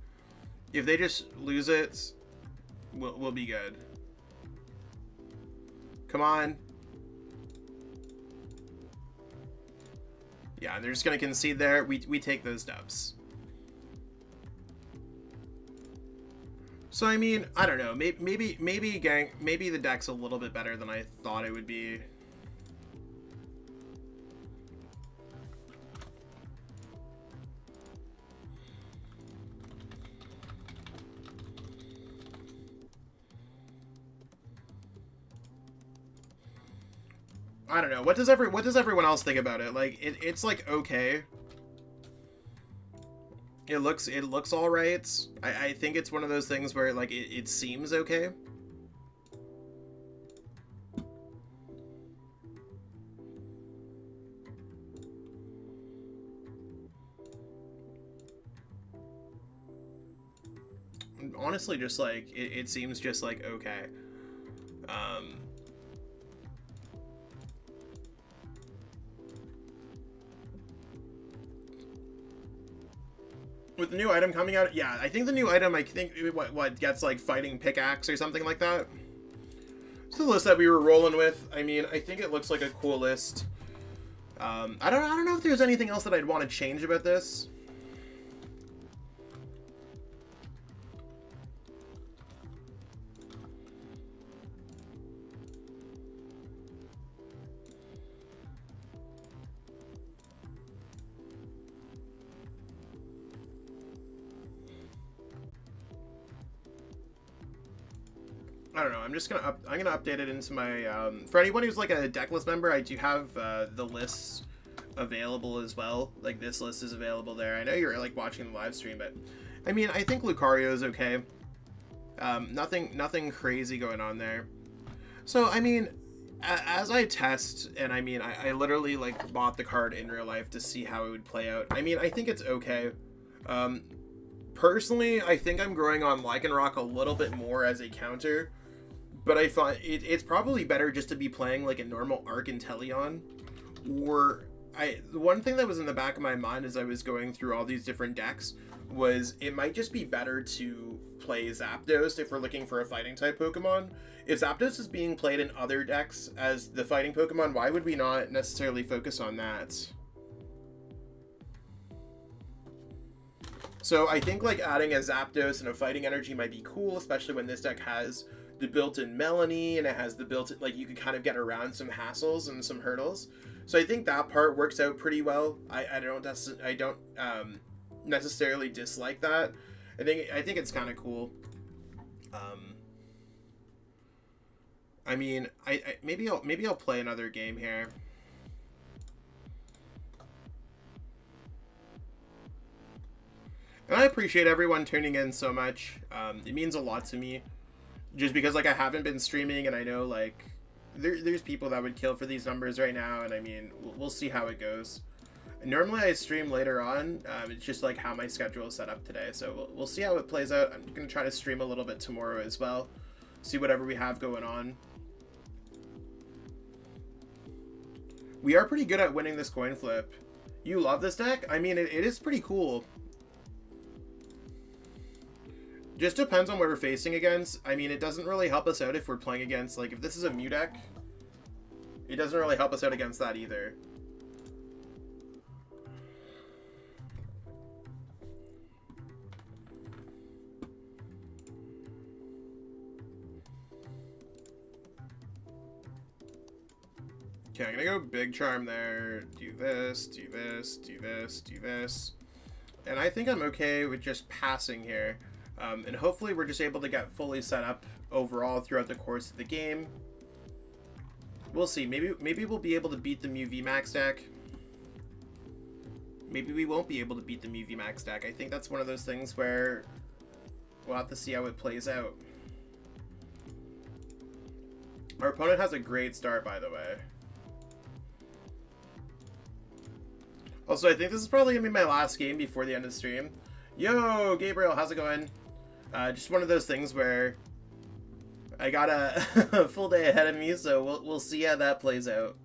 if they just lose it, we'll be good. Come on. Yeah, and they're just going to concede there. We take those dubs. So I mean, I don't know. Maybe the deck's a little bit better than I thought it would be. I don't know. What does everyone else think about it? Like, it's like okay. It looks all right. I think it's one of those things where like it seems okay. Honestly, just like it seems just like okay. With the new item coming out, yeah, I think the new item, I think what gets like fighting pickaxe or something like that. It's the list that we were rolling with. I mean, I think it looks like a cool list. I don't know if there's anything else that I'd want to change about this. I don't know. I'm gonna update it into my for anyone who's like a decklist member. I do have the lists available as well. Like this list is available there. I know you're like watching the live stream, but I mean I think Lucario is okay. Nothing crazy going on there. So I mean, as I test, and I mean I literally like bought the card in real life to see how it would play out. I mean I think it's okay. Personally, I think I'm growing on Lycanroc a little bit more as a counter. But I find it's probably better just to be playing like a normal Arc Inteleon. Or the one thing that was in the back of my mind as I was going through all these different decks was it might just be better to play Zapdos if we're looking for a fighting type Pokemon. If Zapdos is being played in other decks as the fighting Pokemon, why would we not necessarily focus on that? So I think like adding a Zapdos and a fighting energy might be cool, especially when this deck has the built-in Melanie and it has the built-in, like you can kind of get around some hassles and some hurdles. So I think that part works out pretty well. I don't necessarily dislike that. I think it's kind of cool. I mean, maybe I'll play another game here. And I appreciate everyone tuning in so much. It means a lot to me. Just because like I haven't been streaming and I know like there's people that would kill for these numbers right now, and I mean we'll see how it goes. Normally I stream later on. It's just like how my schedule is set up today, so we'll see how it plays out. I'm gonna try to stream a little bit tomorrow as well, see whatever we have going on. We are pretty good at winning this coin flip. You love this deck? I mean it is pretty cool. Just depends on what we're facing against. I mean, it doesn't really help us out if we're playing against, like, if this is a Mew deck, it doesn't really help us out against that either. Okay, I'm gonna go Big Charm there, do this, do this, do this, do this. And I think I'm okay with just passing here. And hopefully we're just able to get fully set up overall throughout the course of the game. We'll see. Maybe we'll be able to beat the Mew VMAX deck. Maybe we won't be able to beat the Mew VMAX deck. I think that's one of those things where we'll have to see how it plays out. Our opponent has a great start, by the way. Also, I think this is probably going to be my last game before the end of the stream. Yo, Gabriel, how's it going? Just one of those things where I got a full day ahead of me, so we'll see how that plays out.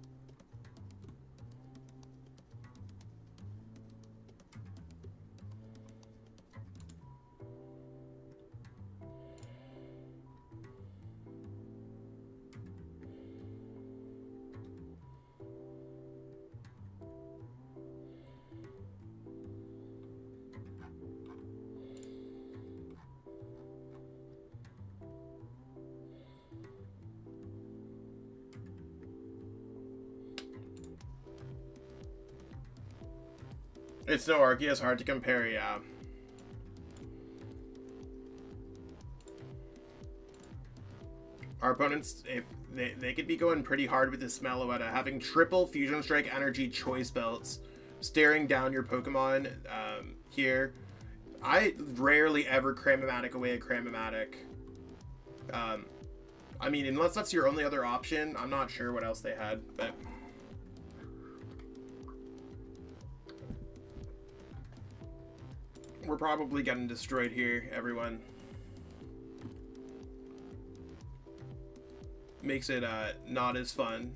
It's no Arceus, hard to compare, yeah. Our opponents, if they could be going pretty hard with this Meloetta, having triple Fusion Strike Energy Choice Belts, staring down your Pokemon here. I rarely ever Cram-O-Matic away a Cram-O-Matic. I mean, unless that's your only other option, I'm not sure what else they had, but... We're probably getting destroyed here, everyone. Makes it not as fun.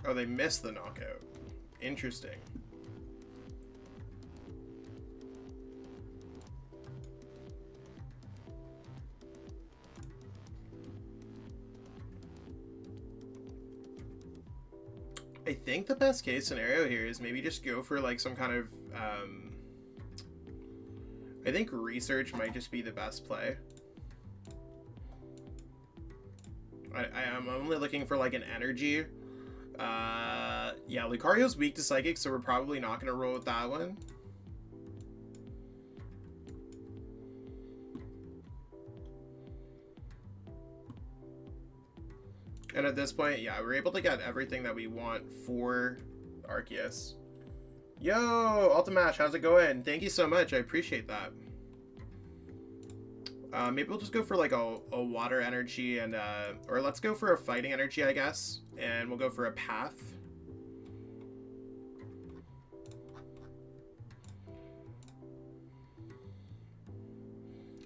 Oh, they missed the knockout. Interesting. I think the best case scenario here is maybe just go for like some kind of I think research might just be the best play. I am only looking for like an energy. Yeah, Lucario's weak to Psychic, so we're probably not going to roll with that one. And at this point, yeah, we're able to get everything that we want for Arceus. Yo, Ultimash, how's it going? Thank you so much. I appreciate that. Maybe we'll just go for like a water energy and or let's go for a fighting energy, I guess, and we'll go for a path.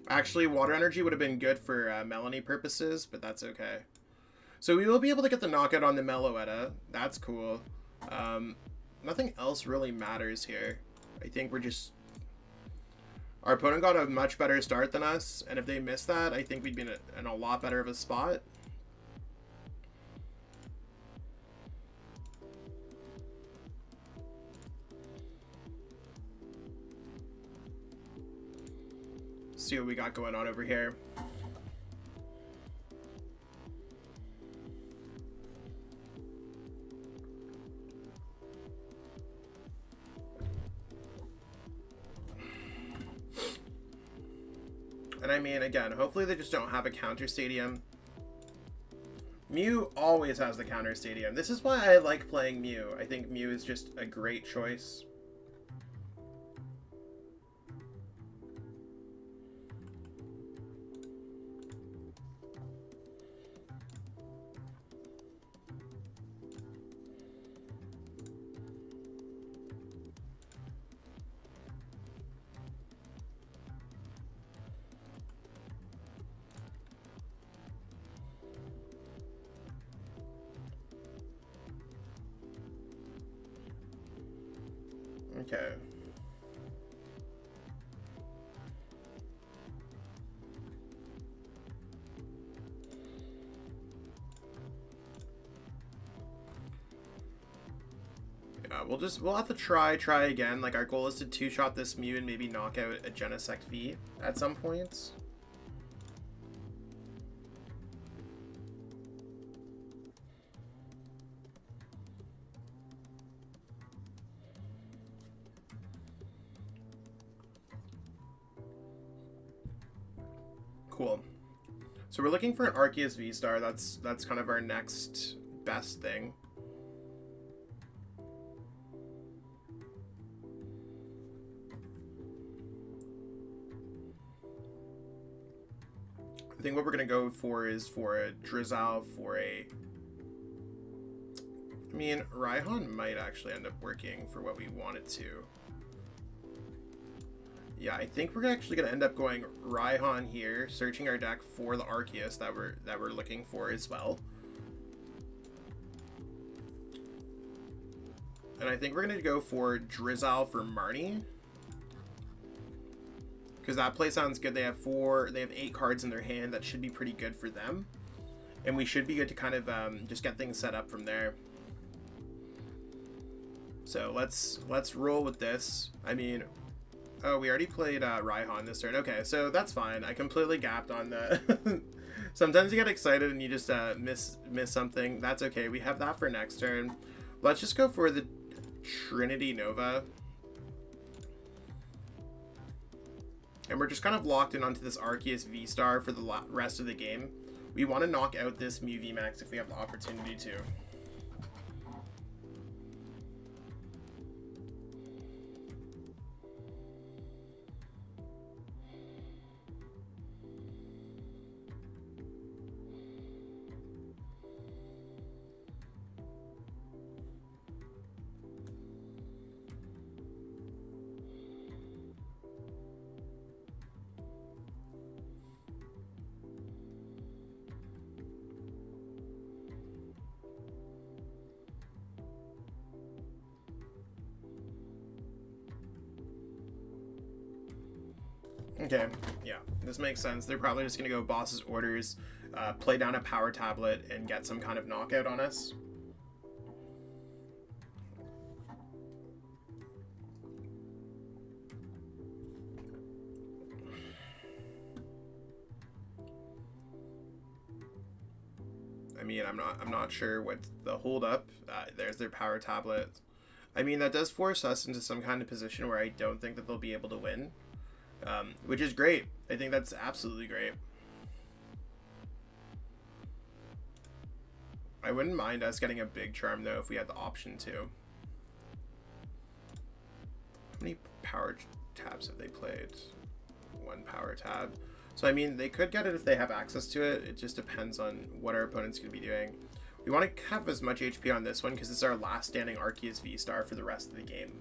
Actually, water energy would have been good for Melanie purposes, but that's okay. So we will be able to get the knockout on the Meloetta. That's cool. Nothing else really matters here. I think we're just... Our opponent got a much better start than us, and if they missed that, I think we'd be in a lot better of a spot. See what we got going on over here. And I mean, again, hopefully they just don't have a counter stadium. Mew always has the counter stadium. This is why I like playing Mew. I think Mew is just a great choice. Okay. Yeah, we'll have to try again. Like, our goal is to two-shot this Mew and maybe knock out a Genesect V at some points. Cool. So we're looking for an Arceus VSTAR. That's kind of our next best thing. I think what we're gonna go for is for a Drizzle, for a... I mean, Raihan might actually end up working for what we want it to. Yeah, I think we're actually going to end up going Raihan here, searching our deck for the Arceus that we're looking for as well. And I think we're going to go for Drizzle for Marnie, because that play sounds good. They have 8 cards in their hand. That should be pretty good for them, and we should be good to kind of just get things set up from there. So let's roll with this. I mean, oh, we already played Raihan this turn. Okay, so that's fine. I completely gapped on the... Sometimes you get excited and you just miss something. That's okay. We have that for next turn. Let's just go for the Trinity Nova. and we're just kind of locked in onto this Arceus V-Star for the rest of the game. We want to knock out this Mew VMAX if we have the opportunity to. Okay, yeah, this makes sense. They're probably just going to go boss's orders, play down a power tablet, and get some kind of knockout on us. I mean, I'm not sure what's the hold up. There's their power tablet. I mean, that does force us into some kind of position where I don't think that they'll be able to win. Which is great. I think that's absolutely great. I wouldn't mind us getting a big charm though if we had the option to. How many power tabs have they played? One power tab. So I mean, they could get it if they have access to it. It just depends on what our opponent's going to be doing. We want to have as much HP on this one because it's our last standing Arceus V-Star for the rest of the game.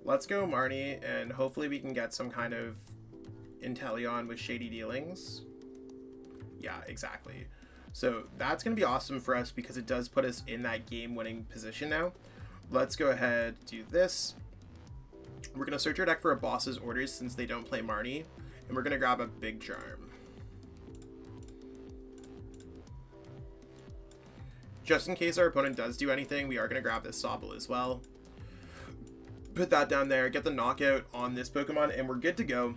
Let's go Marnie, and hopefully we can get some kind of Inteleon with shady dealings. Yeah, exactly. So that's going to be awesome for us because it does put us in that game-winning position now. Let's go ahead, do this. We're going to search our deck for a boss's orders since they don't play Marnie, and we're going to grab a big charm. Just in case our opponent does do anything, we are going to grab this Sobble as well. Put that down there, get the knockout on this Pokemon, and we're good to go.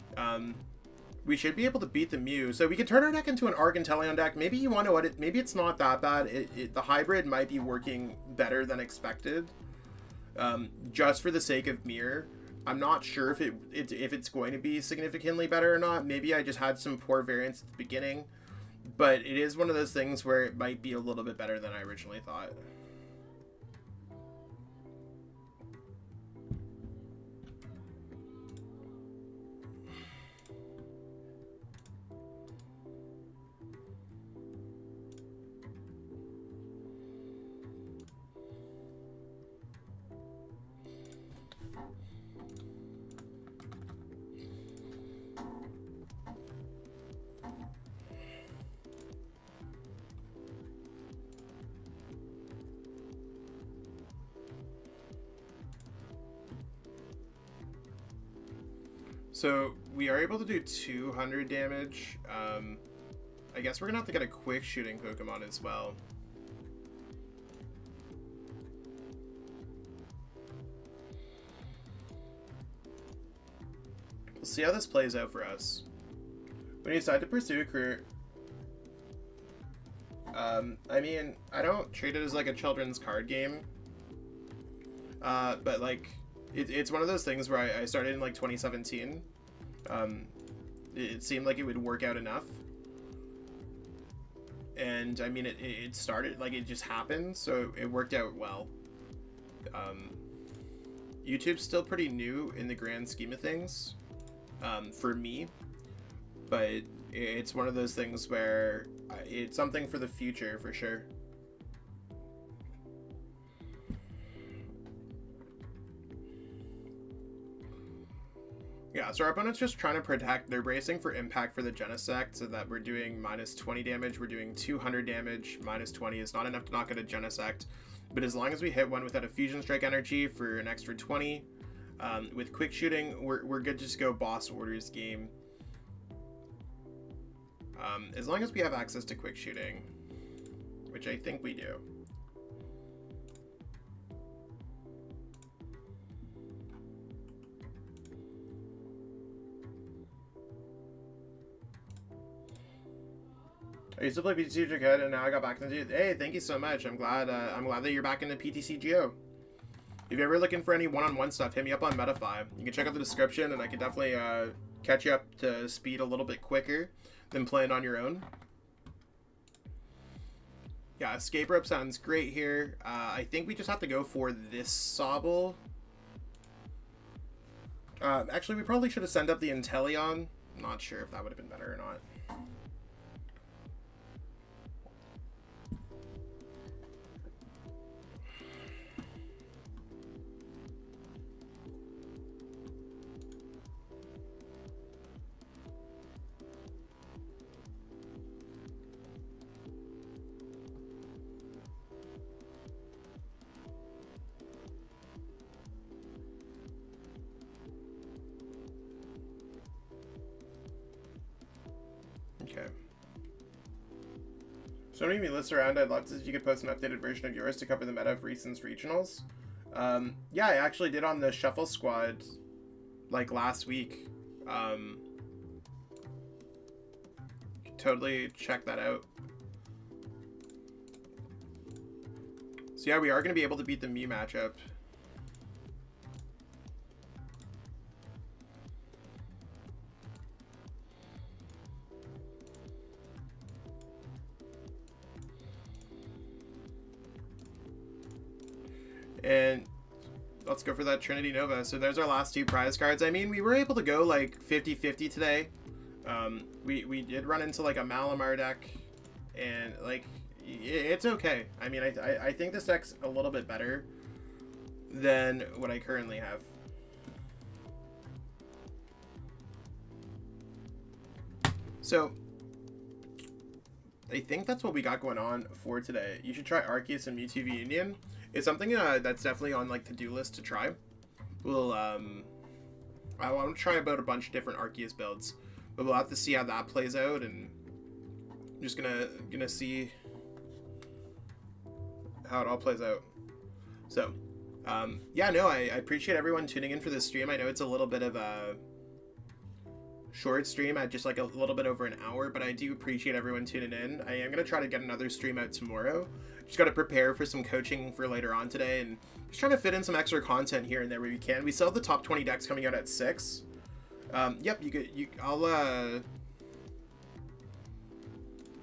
We should be able to beat the Mew. So we could turn our deck into an Argenteleon deck. Maybe you want to what it. Maybe it's not that bad. The hybrid might be working better than expected. Just for the sake of Mirror, I'm not sure if it's going to be significantly better or not. Maybe I just had some poor variance at the beginning. But it is one of those things where it might be a little bit better than I originally thought. So we are able to do 200 damage. I guess we're gonna have to get a quick shooting Pokemon as well. We'll see how this plays out for us. When you decide to pursue a career, I mean, I don't treat it as like a children's card game, but like it's one of those things where I started in like 2017. It seemed like it would work out enough, and I mean it started like it just happened, so it worked out well. YouTube's still pretty new in the grand scheme of things, for me, but it's one of those things where it's something for the future for sure. Yeah, so our opponent's just trying to protect. They're bracing for impact for the Genesect, so that we're doing minus 20 damage. We're doing 200 damage. Minus 20 is not enough to knock out a Genesect, but as long as we hit one without a Fusion Strike energy for an extra 20, with quick shooting, we're good to just go boss orders game. as long as we have access to quick shooting, which I think we do. I used to play PTC Jacket, and now I got back into it. Hey, thank you so much. I'm glad that you're back into PTC Geo. If you're ever looking for any one-on-one stuff, hit me up on Metafy. You can check out the description, and I can definitely catch you up to speed a little bit quicker than playing on your own. Yeah, escape rope sounds great here. I think we just have to go for this Sobble. Actually, we probably should have sent up the Inteleon. I'm not sure if that would have been better or not. Okay. So many lists around. I'd love to if you could post an updated version of yours to cover the meta of recent regionals. Yeah, I actually did on the Shuffle Squad like last week. Totally check that out. So yeah, we are going to be able to beat the Mew matchup. And let's go for that Trinity Nova. So there's our last two prize cards. I mean, we were able to go like 50-50 today. We did run into like a Malamar deck, and like it's okay. I mean, I think this deck's a little bit better than what I currently have. So I think that's what we got going on for today. You should try Arceus and Mewtwo V Union. It's something that's definitely on like the do list to try. We'll I want to try about a bunch of different Arceus builds, but we'll have to see how that plays out, and I'm just gonna see how it all plays out. So yeah, no, I appreciate everyone tuning in for this stream. I know it's a little bit of a short stream at just like a little bit over an hour, but I do appreciate everyone tuning in. I am gonna try to get another stream out tomorrow. Just got to prepare for some coaching for later on today, and just trying to fit in some extra content here and there where we can. We still have the top 20 decks coming out at 6. Yep, I'll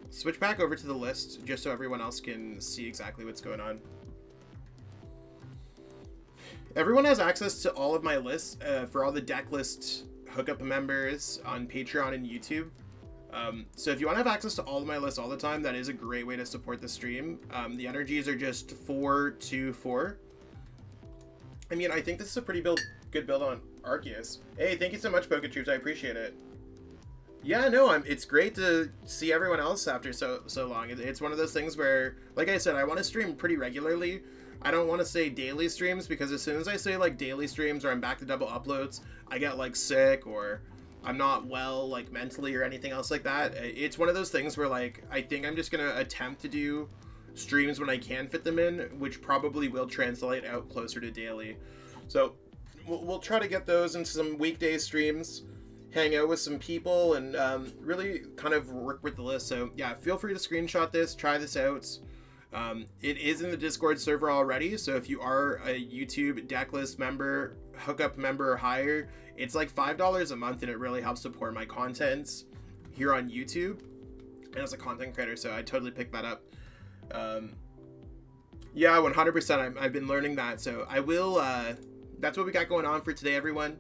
switch back over to the list just so everyone else can see exactly what's going on. Everyone has access to all of my lists for all the deck list hookup members on Patreon and YouTube. So if you want to have access to all of my lists all the time, that is a great way to support the stream. The energies are just 4-2-4. I mean, I think this is a pretty good build on Arceus. Hey, thank you so much, Poketroops. I appreciate it. Yeah, no, it's great to see everyone else after so long. It's one of those things where, like I said, I want to stream pretty regularly. I don't want to say daily streams, because as soon as I say like daily streams or I'm back to double uploads, I get like sick or I'm not well like mentally or anything else like that. It's one of those things where like I think I'm just gonna attempt to do streams when I can fit them in, which probably will translate out closer to daily. So we'll try to get those into some weekday streams, hang out with some people, and really kind of work with the list. So yeah, feel free to screenshot this, try this out. It is in the Discord server already, so if you are a YouTube decklist member, hookup member or higher, it's like $5 a month, and it really helps support my content here on YouTube and as a content creator, so I totally picked that up. Yeah, 100%, I've been learning that, so I will, that's what we got going on for today, everyone.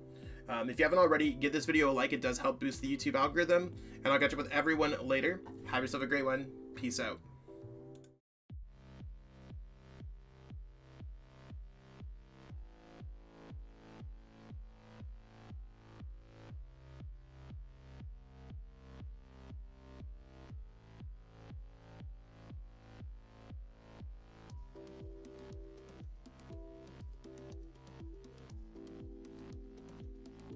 If you haven't already, give this video a like. It does help boost the YouTube algorithm, and I'll catch up with everyone later. Have yourself a great one. Peace out.